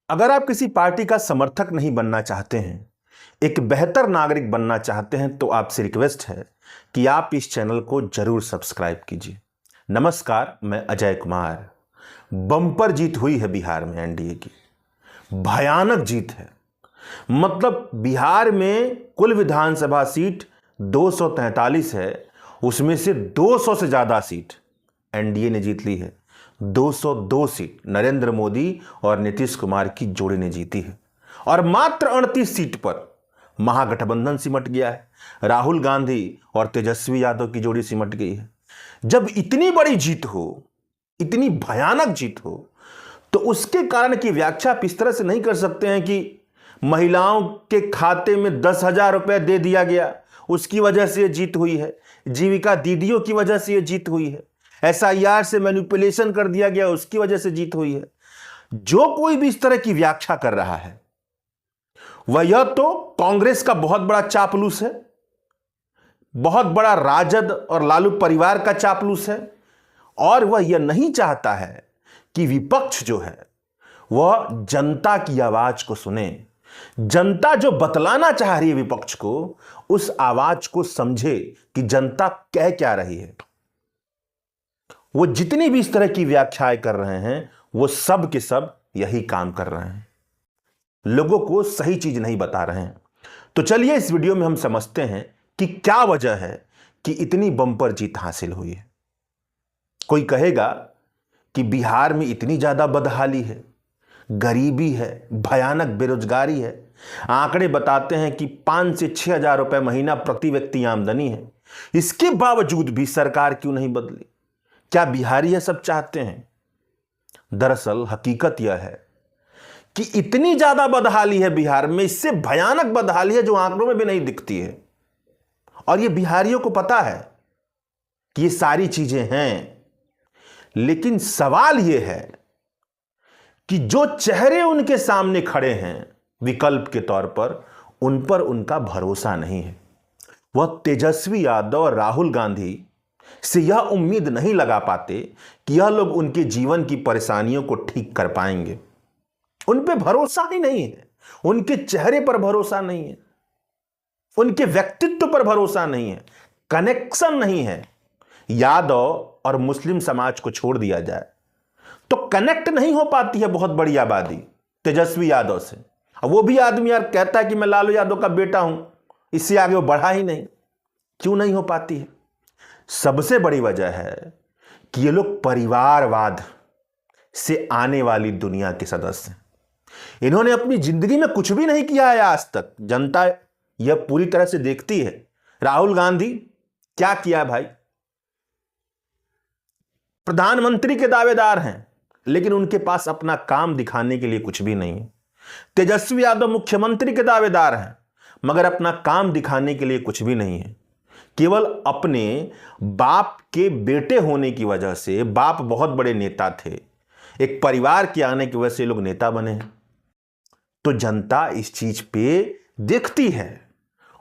अगर आप किसी पार्टी का समर्थक नहीं बनना चाहते हैं, एक बेहतर नागरिक बनना चाहते हैं, तो आपसे रिक्वेस्ट है कि आप इस चैनल को जरूर सब्सक्राइब कीजिए। नमस्कार, मैं अजय कुमार। बम्पर जीत हुई है बिहार में एनडीए की, भयानक जीत है। मतलब बिहार में कुल विधानसभा सीट 243 है, उसमें से 200 से ज्यादा सीट एनडीए ने जीत ली है। 202 सीट नरेंद्र मोदी और नीतीश कुमार की जोड़ी ने जीती है और मात्र 38 सीट पर महागठबंधन सिमट गया है। राहुल गांधी और तेजस्वी यादव की जोड़ी सिमट गई है। जब इतनी बड़ी जीत हो, इतनी भयानक जीत हो, तो उसके कारण की व्याख्या आप इस तरह से नहीं कर सकते हैं कि महिलाओं के खाते में 10,000 रुपए दे दिया गया, उसकी वजह से यह जीत हुई है। जीविका दीदियों की वजह से यह जीत हुई है। एसआईआर से मैनिपुलेशन कर दिया गया, उसकी वजह से जीत हुई है। जो कोई भी इस तरह की व्याख्या कर रहा है, वह यह तो कांग्रेस का बहुत बड़ा चापलूस है, बहुत बड़ा राजद और लालू परिवार का चापलूस है, और वह यह नहीं चाहता है कि विपक्ष जो है वह जनता की आवाज को सुने। जनता जो बतलाना चाह रही है विपक्ष को, उस आवाज को समझे कि जनता कह क्या रही है। वो जितनी भी इस तरह की व्याख्याएं कर रहे हैं, वो सब के सब यही काम कर रहे हैं, लोगों को सही चीज नहीं बता रहे हैं। तो चलिए इस वीडियो में हम समझते हैं कि क्या वजह है कि इतनी बम्पर जीत हासिल हुई है। कोई कहेगा कि बिहार में इतनी ज्यादा बदहाली है, गरीबी है, भयानक बेरोजगारी है। आंकड़े बताते हैं कि 5 से 6 हजार रुपए महीना प्रति व्यक्ति आमदनी है। इसके बावजूद भी सरकार क्यों नहीं बदली? क्या बिहारी यह सब चाहते हैं? दरअसल हकीकत यह है कि इतनी ज्यादा बदहाली है बिहार में, इससे भयानक बदहाली है जो आंकड़ों में भी नहीं दिखती है। और ये बिहारियों को पता है कि ये सारी चीजें हैं, लेकिन सवाल यह है कि जो चेहरे उनके सामने खड़े हैं विकल्प के तौर पर उनका भरोसा नहीं है। वह तेजस्वी यादव और राहुल गांधी से यह उम्मीद नहीं लगा पाते कि यह लोग उनके जीवन की परेशानियों को ठीक कर पाएंगे। उन पे भरोसा ही नहीं है, उनके चेहरे पर भरोसा नहीं है, उनके व्यक्तित्व पर भरोसा नहीं है, कनेक्शन नहीं है। यादव और मुस्लिम समाज को छोड़ दिया जाए तो कनेक्ट नहीं हो पाती है बहुत बड़ी आबादी तेजस्वी यादव से। वो भी आदमी यार कहता है कि मैं लालू यादव का बेटा हूं, इससे आगे वो बढ़ा ही नहीं। क्यों नहीं हो पाती है? सबसे बड़ी वजह है कि ये लोग परिवारवाद से आने वाली दुनिया के सदस्य हैं। इन्होंने अपनी जिंदगी में कुछ भी नहीं किया है आज तक। जनता यह पूरी तरह से देखती है। राहुल गांधी क्या किया है भाई? प्रधानमंत्री के दावेदार हैं, लेकिन उनके पास अपना काम दिखाने के लिए कुछ भी नहीं है। तेजस्वी यादव मुख्यमंत्री के दावेदार हैं, मगर अपना काम दिखाने के लिए कुछ भी नहीं है। केवल अपने बाप के बेटे होने की वजह से, बाप बहुत बड़े नेता थे, एक परिवार के आने की वजह से लोग नेता बने हैं। तो जनता इस चीज पे देखती है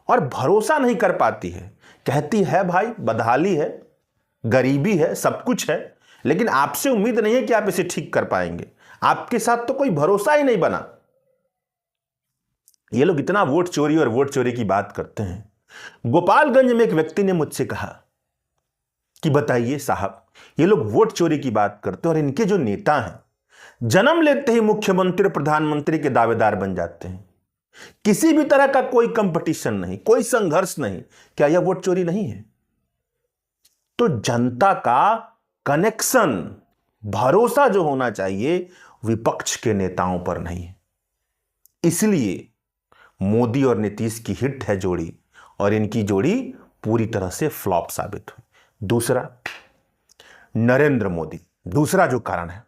और भरोसा नहीं कर पाती है। कहती है भाई बदहाली है, गरीबी है, सब कुछ है, लेकिन आपसे उम्मीद नहीं है कि आप इसे ठीक कर पाएंगे। आपके साथ तो कोई भरोसा ही नहीं बना। ये लोग इतना वोट चोरी और वोट चोरी की बात करते हैं। गोपालगंज में एक व्यक्ति ने मुझसे कहा कि बताइए साहब, ये लोग वोट चोरी की बात करते हैं और इनके जो नेता हैं जन्म लेते ही मुख्यमंत्री प्रधानमंत्री के दावेदार बन जाते हैं। किसी भी तरह का कोई कंपटीशन नहीं, कोई संघर्ष नहीं। क्या यह वोट चोरी नहीं है? तो जनता का कनेक्शन, भरोसा जो होना चाहिए विपक्ष के नेताओं पर नहीं है। इसलिए मोदी और नीतीश की हिट है जोड़ी, और इनकी जोड़ी पूरी तरह से फ्लॉप साबित हुई। दूसरा, नरेंद्र मोदी। दूसरा जो कारण है,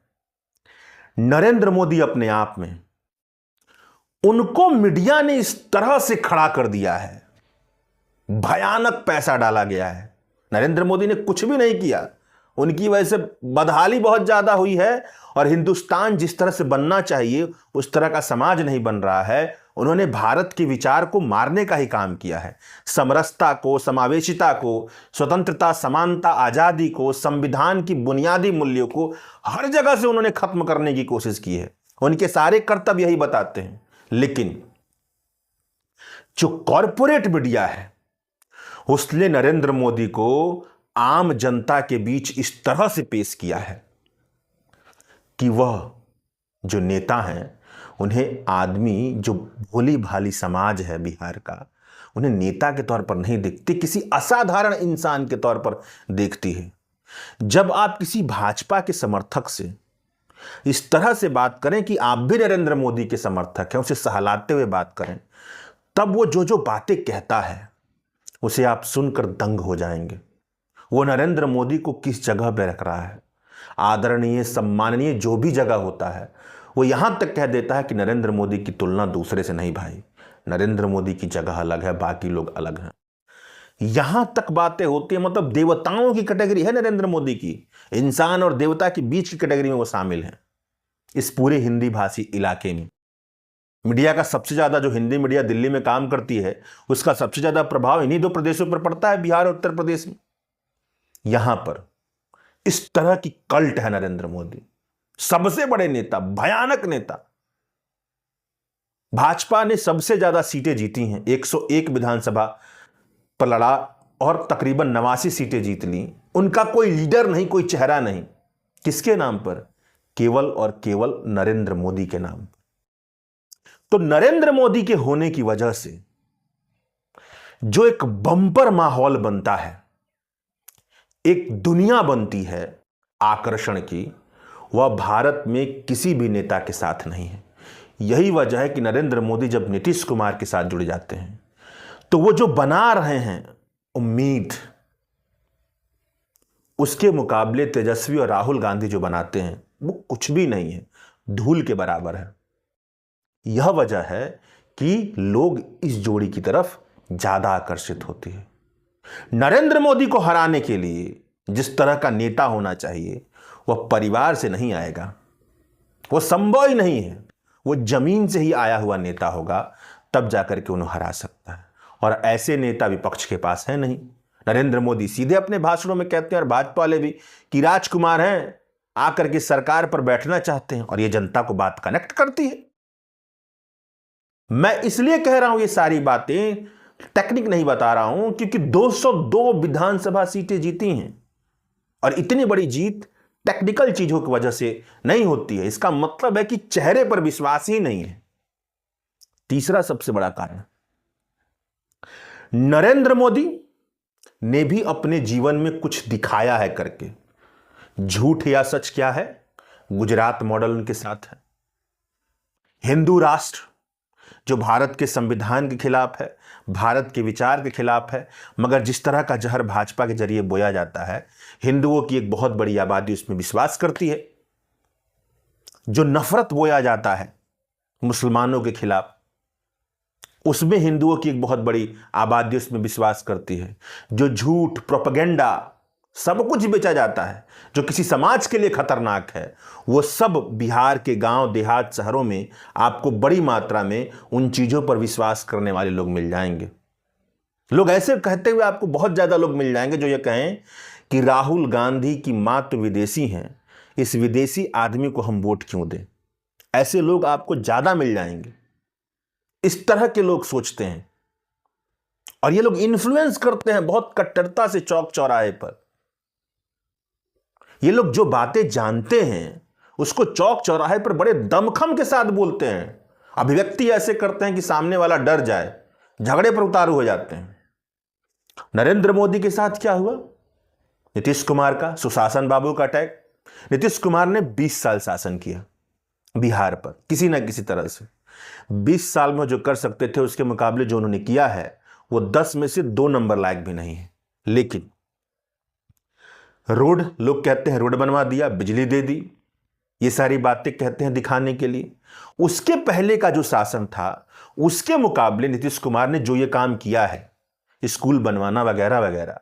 नरेंद्र मोदी अपने आप में, उनको मीडिया ने इस तरह से खड़ा कर दिया है, भयानक पैसा डाला गया है। नरेंद्र मोदी ने कुछ भी नहीं किया, उनकी वजह से बदहाली बहुत ज्यादा हुई है और हिंदुस्तान जिस तरह से बनना चाहिए उस तरह का समाज नहीं बन रहा है। उन्होंने भारत के विचार को मारने का ही काम किया है। समरसता को, समावेशिता को, स्वतंत्रता, समानता, आजादी को, संविधान की बुनियादी मूल्यों को हर जगह से उन्होंने खत्म करने की कोशिश की है। उनके सारे कर्तव्य यही बताते हैं। लेकिन जो कॉरपोरेट मीडिया है उसने नरेंद्र मोदी को आम जनता के बीच इस तरह से पेश किया है कि वह जो नेता हैं उन्हें आदमी, जो भोली भाली समाज है बिहार का, उन्हें नेता के तौर पर नहीं देखती, किसी असाधारण इंसान के तौर पर देखती है। जब आप किसी भाजपा के समर्थक से इस तरह से बात करें कि आप भी नरेंद्र मोदी के समर्थक हैं, उसे सहलाते हुए बात करें, तब वो जो जो बातें कहता है उसे आप सुनकर दंग हो जाएंगे। वो नरेंद्र मोदी को किस जगह पे रख रहा है, आदरणीय, सम्माननीय जो भी जगह होता है, वो यहां तक कह देता है कि नरेंद्र मोदी की तुलना दूसरे से नहीं भाई, नरेंद्र मोदी की जगह अलग है, बाकी लोग अलग हैं। यहां तक बातें होती है, मतलब देवताओं की कैटेगरी है नरेंद्र मोदी की, इंसान और देवता के बीच की कैटेगरी में वो शामिल है इस पूरे हिंदी भाषी इलाके में। मीडिया का सबसे ज्यादा, जो हिंदी मीडिया दिल्ली में काम करती है, उसका सबसे ज्यादा प्रभाव इन्हीं दो प्रदेशों पर पड़ता है, बिहार और उत्तर प्रदेश में। यहां पर इस तरह की कल्ट है नरेंद्र मोदी, सबसे बड़े नेता, भयानक नेता। भाजपा ने सबसे ज्यादा सीटें जीती हैं, 101 विधानसभा पर लड़ा और तकरीबन 89 सीटें जीत ली। उनका कोई लीडर नहीं, कोई चेहरा नहीं। किसके नाम पर? केवल और केवल नरेंद्र मोदी के नाम। तो नरेंद्र मोदी के होने की वजह से जो एक बम्पर माहौल बनता है, एक दुनिया बनती है आकर्षण की, वह भारत में किसी भी नेता के साथ नहीं है। यही वजह है कि नरेंद्र मोदी जब नीतीश कुमार के साथ जुड़ जाते हैं तो वो जो बना रहे हैं उम्मीद, उसके मुकाबले तेजस्वी और राहुल गांधी जो बनाते हैं वो कुछ भी नहीं है, धूल के बराबर है। यह वजह है कि लोग इस जोड़ी की तरफ ज्यादा आकर्षित होते हैं। नरेंद्र मोदी को हराने के लिए जिस तरह का नेता होना चाहिए वह परिवार से नहीं आएगा, वो संभव ही नहीं है। वो जमीन से ही आया हुआ नेता होगा, तब जाकर के उन्हें हरा सकता है। और ऐसे नेता विपक्ष के पास है नहीं। नरेंद्र मोदी सीधे अपने भाषणों में कहते हैं, और भाजपा वाले भी, कि राजकुमार हैं, आकर के सरकार पर बैठना चाहते हैं, और ये जनता को बात कनेक्ट करती है। मैं इसलिए कह रहा हूं ये सारी बातें, टेक्निक नहीं बता रहा हूं, क्योंकि 202 विधानसभा सीटें जीती हैं, और इतनी बड़ी जीत टेक्निकल चीजों की वजह से नहीं होती है। इसका मतलब है कि चेहरे पर विश्वास ही नहीं है। तीसरा सबसे बड़ा कारण, नरेंद्र मोदी ने भी अपने जीवन में कुछ दिखाया है करके। झूठ या सच क्या है? गुजरात मॉडल उनके साथ है, हिंदू राष्ट्र जो भारत के संविधान के खिलाफ है, भारत के विचार के खिलाफ है, मगर जिस तरह का जहर भाजपा के जरिए बोया जाता है, हिंदुओं की एक बहुत बड़ी आबादी उसमें विश्वास करती है। जो नफरत बोया जाता है मुसलमानों के खिलाफ, उसमें हिंदुओं की एक बहुत बड़ी आबादी उसमें विश्वास करती है। जो झूठ, प्रोपेगेंडा, सब कुछ बेचा जाता है जो किसी समाज के लिए खतरनाक है, वो सब बिहार के गांव, देहात, शहरों में आपको बड़ी मात्रा में उन चीजों पर विश्वास करने वाले लोग मिल जाएंगे। लोग ऐसे कहते हुए आपको बहुत ज्यादा लोग मिल जाएंगे जो ये कहें कि राहुल गांधी की मां तो विदेशी हैं, इस विदेशी आदमी को हम वोट क्यों दें। ऐसे लोग आपको ज्यादा मिल जाएंगे। इस तरह के लोग सोचते हैं, और ये लोग इन्फ्लुएंस करते हैं बहुत कट्टरता से चौक चौराहे पर। ये लोग जो बातें जानते हैं उसको चौक चौराहे पर बड़े दमखम के साथ बोलते हैं, अभिव्यक्ति ऐसे करते हैं कि सामने वाला डर जाए, झगड़े पर उतारू हो जाते हैं। नरेंद्र मोदी के साथ क्या हुआ? नीतीश कुमार का सुशासन बाबू का अटैक। नीतीश कुमार ने 20 साल शासन किया बिहार पर, किसी ना किसी तरह से 20 साल में जो कर सकते थे उसके मुकाबले जो उन्होंने किया है वो 10 में से 2 नंबर लायक भी नहीं है। लेकिन रोड, लोग कहते हैं रोड बनवा दिया, बिजली दे दी, ये सारी बातें कहते हैं दिखाने के लिए। उसके पहले का जो शासन था उसके मुकाबले नीतीश कुमार ने जो ये काम किया है, स्कूल बनवाना वगैरह वगैरह,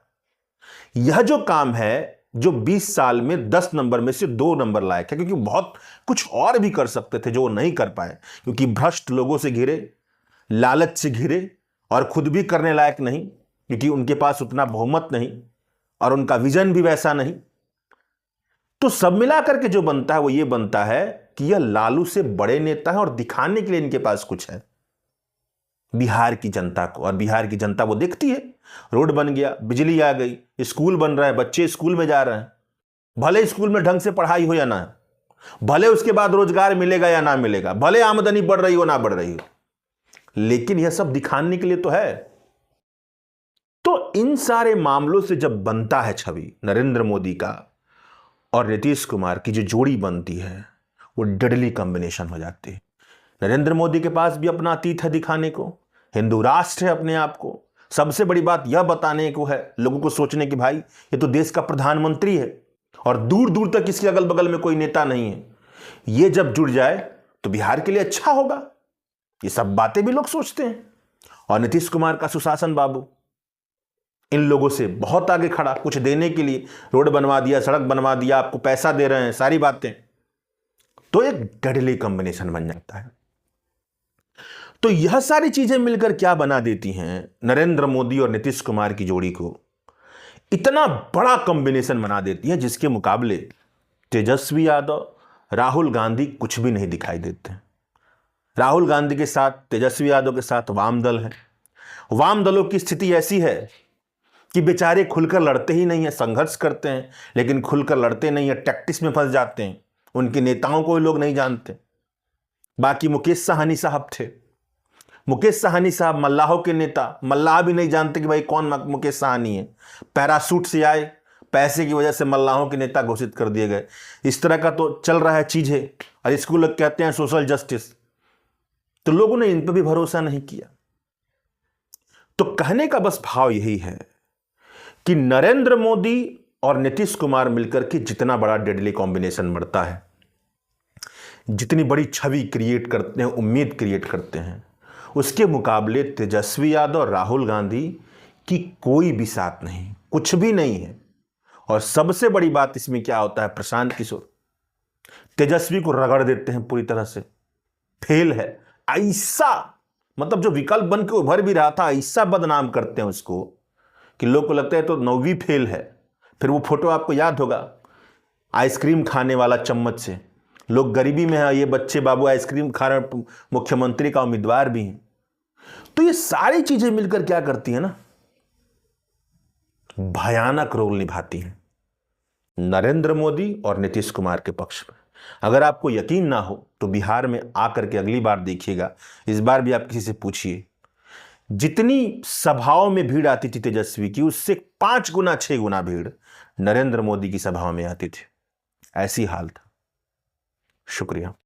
यह जो काम है जो 20 साल में 10 नंबर में से 2 नंबर लायक है, क्योंकि बहुत कुछ और भी कर सकते थे जो वो नहीं कर पाए, क्योंकि भ्रष्ट लोगों से घिरे, लालच से घिरे, और खुद भी करने लायक नहीं, क्योंकि उनके पास उतना बहुमत नहीं और उनका विजन भी वैसा नहीं। तो सब मिला करके जो बनता है वो ये बनता है कि यह लालू से बड़े नेता है और दिखाने के लिए इनके पास कुछ है बिहार की जनता को। और बिहार की जनता वो देखती है, रोड बन गया, बिजली आ गई, स्कूल बन रहा है, बच्चे स्कूल में जा रहे हैं, भले स्कूल में ढंग से पढ़ाई हो या ना, भले उसके बाद रोजगार मिलेगा या ना मिलेगा, भले आमदनी बढ़ रही हो ना बढ़ रही हो, लेकिन यह सब दिखाने के लिए तो है। तो इन सारे मामलों से जब बनता है छवि नरेंद्र मोदी का और नीतीश कुमार की जो जोड़ी बनती है वो डेडली कॉम्बिनेशन हो जाती है। नरेंद्र मोदी के पास भी अपना अतीत है दिखाने को, हिंदू राष्ट्र है अपने आप को, सबसे बड़ी बात यह बताने को है लोगों को सोचने की भाई ये तो देश का प्रधानमंत्री है और दूर दूर तक इसके अगल बगल में कोई नेता नहीं है। ये जब जुड़ जाए तो बिहार के लिए अच्छा होगा। ये सब बातें भी लोग सोचते हैं। और नीतीश कुमार का सुशासन बाबू इन लोगों से बहुत आगे खड़ा, कुछ देने के लिए रोड बनवा दिया, सड़क बनवा दिया, आपको पैसा दे रहे हैं, सारी बातें, तो एक डेडली कॉम्बिनेशन बन जाता है। तो यह सारी चीजें मिलकर क्या बना देती हैं नरेंद्र मोदी और नीतीश कुमार की जोड़ी को इतना बड़ा कॉम्बिनेशन बना देती है जिसके मुकाबले तेजस्वी यादव, राहुल गांधी कुछ भी नहीं दिखाई देते। राहुल गांधी के साथ, तेजस्वी यादव के साथ वाम दल है। वाम दलों की स्थिति ऐसी है कि बेचारे खुलकर लड़ते ही नहीं है, संघर्ष करते हैं लेकिन खुलकर लड़ते नहीं है, टैक्टिक्स में फंस जाते हैं। उनके नेताओं को लोग नहीं जानते। बाकी मुकेश साहनी साहब थे, मुकेश साहनी साहब मल्लाहों के नेता, मल्लाह भी नहीं जानते कि भाई कौन मुकेश साहनी है। पैरासूट से आए, पैसे की वजह से मल्लाहों के नेता घोषित कर दिए गए। इस तरह का तो चल रहा है चीजें और इसको लोग कहते हैं सोशल जस्टिस। तो लोगों ने इन पर भी भरोसा नहीं किया। तो कहने का बस भाव यही है कि नरेंद्र मोदी और नीतीश कुमार मिलकर के जितना बड़ा डेडली कॉम्बिनेशन बढ़ता है, जितनी बड़ी छवि क्रिएट करते हैं, उम्मीद क्रिएट करते हैं, उसके मुकाबले तेजस्वी यादव और राहुल गांधी की कोई भी साथ नहीं, कुछ भी नहीं है। और सबसे बड़ी बात इसमें क्या होता है, प्रशांत किशोर तेजस्वी को रगड़ देते हैं पूरी तरह से, फेल है ऐसा, मतलब जो विकल्प बन के उभर भी रहा था ऐसा बदनाम करते हैं उसको कि लोग को लगता है तो 9वीं फेल है। फिर वो फोटो आपको याद होगा, आइसक्रीम खाने वाला चम्मच से, लोग गरीबी में है, ये बच्चे बाबू आइसक्रीम खा रहे, मुख्यमंत्री का उम्मीदवार भी हैं। तो ये सारी चीजें मिलकर क्या करती है ना, भयानक रोल निभाती हैं नरेंद्र मोदी और नीतीश कुमार के पक्ष में। अगर आपको यकीन ना हो तो बिहार में आकर के अगली बार देखिएगा, इस बार भी आप किसी से पूछिए, जितनी सभाओं में भीड़ आती थी तेजस्वी की, उससे 5 गुना 6 गुना भीड़ नरेंद्र मोदी की सभाओं में आती थी। ऐसी हाल था। शुक्रिया।